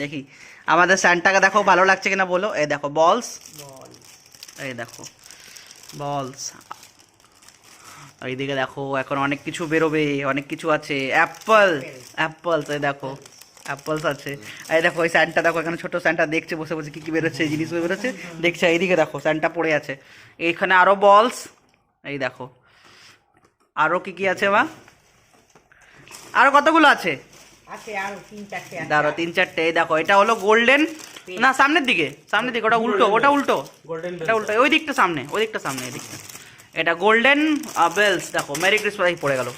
দেখি আমাদের স্যান্টাকে দেখো ভালো লাগছে কিনা বলো। এই দেখো বলস, এই দেখো বলস। এইদিকে দেখো এখন অনেক কিছু বেরোবে, অনেক কিছু আছে। অ্যাপলস, এই দেখো অ্যাপলস আছে। এই দেখো ওই স্যান্টা দেখো, এখানে ছোট স্যান্টা দেখছে বসে বসে কি কি বেরোচ্ছে, এই জিনিসগুলো বেরোচ্ছে দেখছে। এইদিকে দেখো স্যান্টা পড়ে আছে, এইখানে আরো বলস। এই দেখো আরো কি কি আছে মা, আরো কতগুলো আছে, আছে আরো 3-4টে আছে। দাঁড়ো 3-4টে। এই দেখো এটা হলো গোল্ডেন, না সামনের দিকে, ওটা উল্টো, ওটা উল্টো, এটা উল্টো, ওই দিকটা সামনে, ওই দিকটা সামনে, এই দিকটা। এটা গোল্ডেন বেলস, দেখো মেরি ক্রিসমাস পড়ে গেল।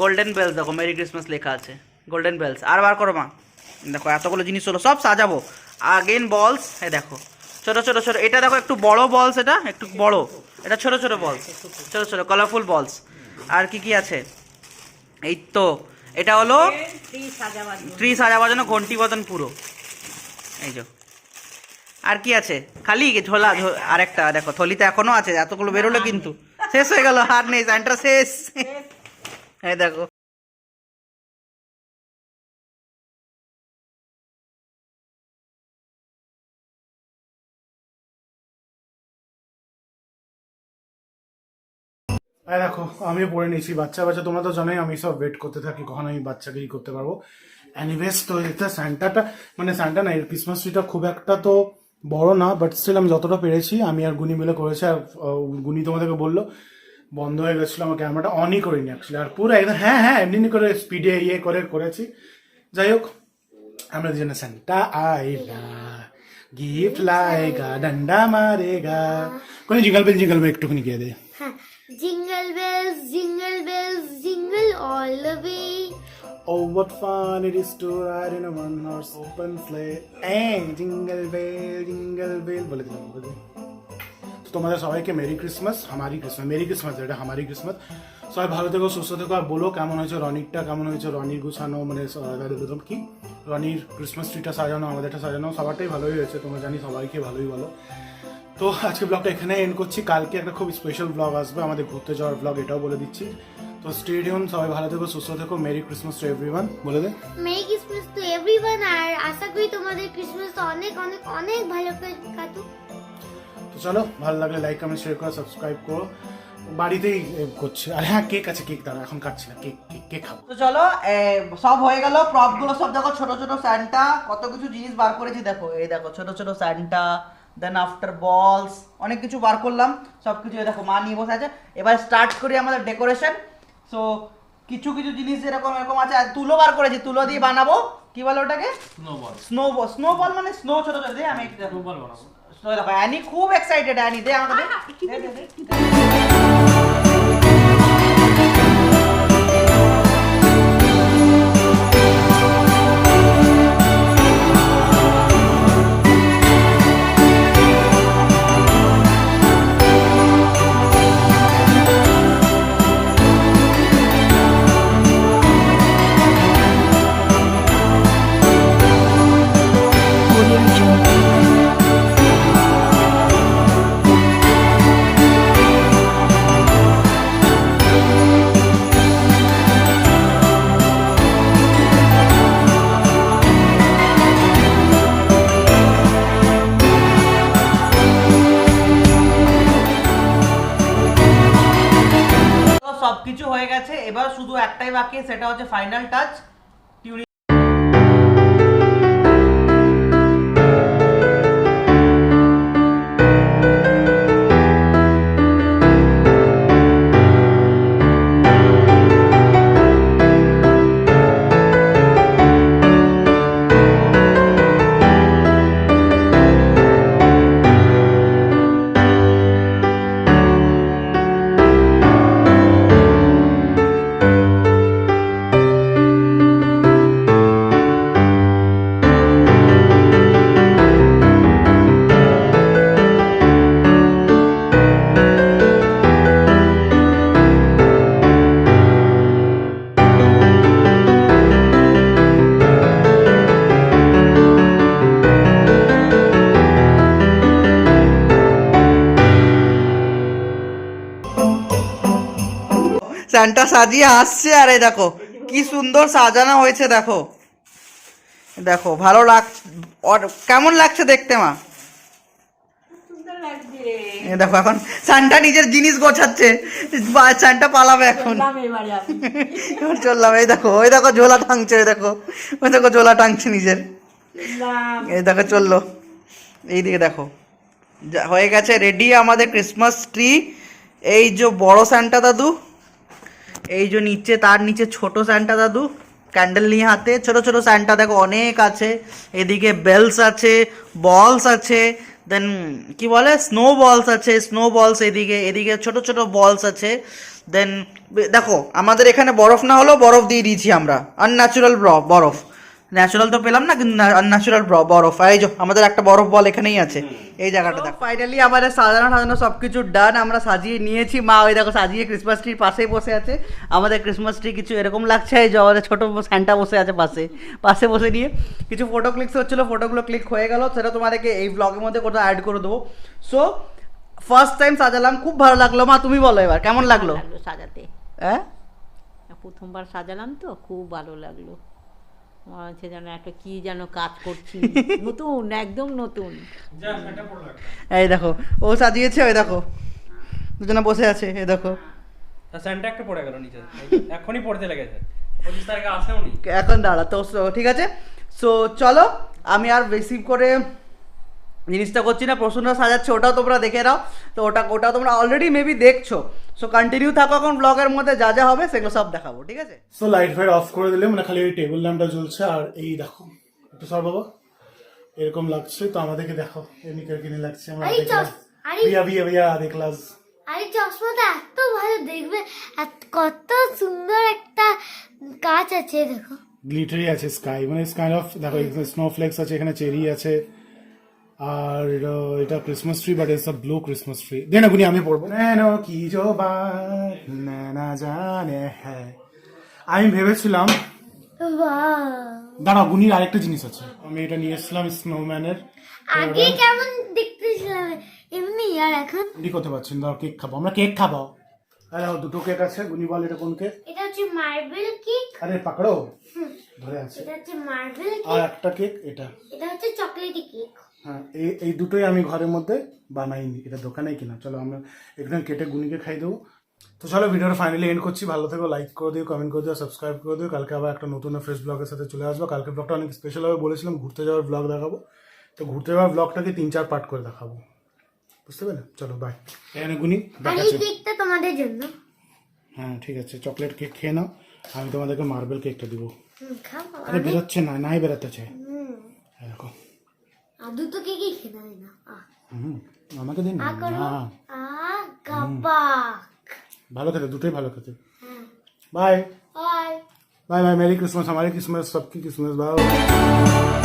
গোল্ডেন বেলস দেখো, মেরি ক্রিসমাস লেখা আছে, গোল্ডেন বেলস। আর বার করো মা, দেখো এতগুলো জিনিস হলো, সব সাজাবো। আগেন বলস, এই দেখো ছোট ছোট ছোট। এটা দেখো একটু বড় বলস, এটা একটু বড়, এটা ছোট ছোট বলস, ছোট ছোট কালারফুল বলস। আর কি কি আছে, এই তো এটা হলো ট্রি সাজাবার জন্য ঘন্টি বদন পুরো, এই যে। আর কি আছে, খালি ঝোলা, আরেকটা দেখো থলিতে এখনো আছে, এতগুলো বেরোলো কিন্তু শেষ হয়ে গেল, আর নেই, স্যান্টা শেষ। এই দেখো আর দেখো আমি পড়ে নিয়েছি বাচ্চা বাচ্চা, তোমরা তো জানোই আমি সব ওয়েট করতে থাকি কখন আমি বাচ্চাকে ই করতে পারবো। অ্যানিভেস তো এটা স্যান্টাটা, মানে স্যান্টা না, এর ক্রিসমাস ট্রিটা খুব একটা তো বড় না, বাট স্টিল আমি যতটা পেরেছি আমি আর গুনি মিলে করেছি। আর গুনি তোমাদেরকে বললো বন্ধ হয়ে গেছিলো, আমার ক্যামেরাটা অনই করিনি অ্যাকচুয়ালি, আর পুরো একদম হ্যাঁ এমনি করে স্পিডে ইয়ে করে করেছি। যাই হোক, আমরা দুজনে স্যান্টা আইলা গিফট লাएगा डंडा मारेगा, কোন জিঙ্গল বেল একটুখানি গিয়ে দে। হ্যাঁ, jingle bells jingle bells jingle all the way. Oh, what fun it is to ride in a one-horse open sleigh. Jingle bell, বলে দিলাম। তো তোমাদের সবাইকে মেরি ক্রিসমাস, মেরি ক্রিসমাস, এটা হামারি ক্রিসমাস। সবাই ভালো থেকো, সুস্থ থেকো। আর বলো কেমন হয়েছে রনিরটা, কেমন হয়েছে রনির গুছানো, মানে কি রনির ক্রিসমাস ট্রিটা সাজানো, আমাদেরটা সাজানো, সবারটাই ভালোই হয়েছে, তোমরা জানি সবাইকে ভালোই বলো। তো আজকে ব্লগটা এখানে এন্ড করছি। কালকে একটা খুব স্পেশাল ব্লগ আসবে, আমাদের ঘুরতে যাওয়ার ব্লগ, এটাও বলে দিচ্ছি। তো স্টে টিউন, সবাই ভালো থেকো, সুস্থ থেকো। মেরি ক্রিসমাস টু এভরিওয়ান বলে দে। Merry Christmas to everyone. আর আশা করি তোমাদের ক্রিসমাস অনেক অনেক অনেক ভালো করে কাটুক। তো চলো, ভালো লাগলে লাইক কমেন্ট শেয়ার করো, সাবস্ক্রাইব করো। বাড়িতেই করছি। আর হ্যাঁ, কেক আছে, কেক দাঁড়া এখন কাটছি না, কেক খাবো। তো চলো সব হয়ে গেল, প্রপ গুলো সব দেখো, ছোট ছোট স্যান্টা, কত কিছু জিনিস বার করেছি দেখো। এই দেখো ছোট ছোট স্যান্টা, দেন আফটার বলস, অনেক কিছু বার করলাম, সব কিছু দেখো মা নিয়ে বসে আছে। এবার স্টার্ট করি আমাদের ডেকোরেশন। সো কিছু কিছু জিনিস এরকম এরকম আছে, আর তুলো বার করেছি, তুলো দিয়ে বানাবো, কি বলে ওটাকে, স্নোবল মানে স্নো ছোট ছোট দিয়ে আমি স্নোবল বানাবো। তো দেখো অ্যানি খুব এক্সাইটেড, অ্যানি দে আমাকে সবকিছু হয়ে গেছে। এবার শুধু একটাই বাকি, সেটা হচ্ছে ফাইনাল টাচ। স্যান্টা সাজিয়ে আসছে, আর এই দেখো কি সুন্দর সাজানো হয়েছে, দেখো দেখো ভালো লাগছে, কেমন লাগছে দেখতে মা? সুন্দর লাগছে। এ দেখো এখন সান্টা নিজের জিনিস গোছাচ্ছে, সান্টা পালাবে এখন। চললাম এবারে আমি। এবার চললাম। এই দেখো ওই দেখো ঝোলা টাঙছে, ওই দেখো ঝোলা টাঙছে নিজের। চললাম। এই দেখো চললো, এইদিকে দেখো হয়ে গেছে রেডি আমাদের ক্রিসমাস ট্রি। এই যে বড় সান্টা দাদু, এই যে নিচে তার নিচে ছোট সান্টা দাদু ক্যান্ডেল নিয়ে হাতে, ছোট ছোট সান্টা দেখো অনেক আছে। এদিকে বেলস আছে, বলস আছে, দেন কি বলে স্নো বলস আছে, স্নো বলস এদিকে, এদিকে ছোট ছোট বলস আছে। দেন দেখো আমাদের এখানে বরফ না হলেও বরফ দিয়ে দিয়েছি আমরা, আনন্যাচুরাল বরফ। ন্যাচারাল তো পেলাম না, কিন্তু আনন্যাচুরাল বরফ। আর এই যে আমাদের একটা বরফ বল এখানেই আছে এই জায়গাটা দেখো। ফাইনালি আমাদের সাজানো সব কিছু ডান, আমরা সাজিয়ে নিয়েছি। মা ওই দেখো সাজিয়ে ক্রিসমাস ট্রির পাশেই বসে আছে। আমাদের ক্রিসমাস ট্রি কিছু এরকম লাগছে, এই যে আমাদের ছোটো স্যান্টা বসে আছে পাশে বসে নিয়ে কিছু ফটো ক্লিকস হচ্ছিলো, ফটোগুলো ক্লিক হয়ে গেল, সেটা তোমাদেরকে এই ব্লগের মধ্যে কোথাও অ্যাড করে দেবো। সো ফার্স্ট টাইম সাজালাম, খুব ভালো লাগলো। মা তুমি বলো এবার কেমন লাগলো? লাগলো সাজাতে। হ্যাঁ প্রথমবার সাজালাম তো খুব ভালো লাগলো। মনে হচ্ছে যেন একটা কি যেন কাজ করছি, নতুন, একদম নতুন। এই দেখো ও সাজিয়েছে, ওই দেখো দুজনে বসে আছে, এই দেখো স্যান্টা একটা পড়ে গেল নিচে, এখনই পড়তে লেগেছে, 25 তারিখে আসেও নি। এখন দাঁড়া তো, ঠিক আছে। সো চলো আমি আর বেশি করে জিনিসটা করছি না, প্রশ্নটা সাজাচ্ছে ওটাও তোমরা দেখে নাও। তো ওটা তোমরা অলরেডি মেবি দেখছো। সো কন্টিনিউ থাকো এখন ব্লগের মধ্যে, যা যা হবে সেগুলো সব দেখাবো, ঠিক আছে? সো লাইট ফাইট অফ করে দিলে, মানে খালি ওই টেবিল ল্যাম্পটা জ্বলছে। আর এই দেখো একটু সর বাবা, এরকম লাগছে। তো আমাদেরকে দেখো এমনি করে কিনে লাগছে। আমরা আরে দেখলাম আরে ভিয়া দেখলাম। আরে চশমাটা এত ভালো দেখবে, কত সুন্দর একটা কাজ আছে দেখো। গ্লিটারি আছে স্কাই, মানে কাইন্ড অফ দেখো স্নোফ্লেক্স আছে, এখানে চেরি আছে। আর এটা Christmas tree, but it's a blue Christmas tree. দে না গুনি আমি পড়বো। কি জো বাত না জানে হ্যায়। আমি ভেবেছিলাম, বাহ, দাঁড়াও গুনির আরেকটা জিনিস আছে। আমি এটা নিয়ে এসেছিলাম স্নোম্যানের। আগে কেমন দেখতেছিলাম এমনি, আর এখন রেডি করতে পারছি না, কেক খাবো, আমরা কেক খাবো। আরে দুটো কেক আছে, গুনি বল এটা কোন কেক? এটা হচ্ছে মার্বেল কেক, আরে পাকড়ো ধরে আছে। এটা হচ্ছে মার্বেল আর কেক, একটা কেক এটা। এটা হচ্ছে চকলেটি কেক। হ্যাঁ এই দুটোই আমি ঘরের মধ্যে বানাইনি, এটা দোকানেই কিনা। চলো আমরা একদম কেটে গুনিকে খাই দেবো। তো চলো ভিডিওটা ফাইনালি এন্ড করছি। ভালো থেকো, লাইক করে দিও, কমেন্ট করে দিও, সাবস্ক্রাইব করে দিও। কালকে আবার একটা নতুন ফ্রেশ ব্লগের সাথে চলে আসবো। কালকে ব্লগটা অনেক স্পেশাল হবে, বলেছিলাম ঘুরতে যাওয়ার ব্লগ দেখাবো। তো ঘুরতে যাওয়ার ব্লগটাকে 3-4 পার্ট করে দেখাবো, বুঝতে পারলে? চলো বাই। এখানে গুনি আর এই দেখাচ্ছে। কেকটা তোমাদের জন্য। হ্যাঁ ঠিক আছে, চকলেট কেক খেয়ে নাও, আমি তোমাদেরকে মার্বেল কেকটা দিব। খাও আরে বেরোচ্ছে না, নাই বেরোতেছে। দেখো আর দুটো কেকই খেতে হবে না। আমাকে দিন না। করো না, গাবাক। ভালো খেতে, দুটোই ভালো খেতে। হ্যাঁ, bye bye. Bye bye, merry Christmas, हमारी क्रिसमस, सबकी क्रिसमस, बाय।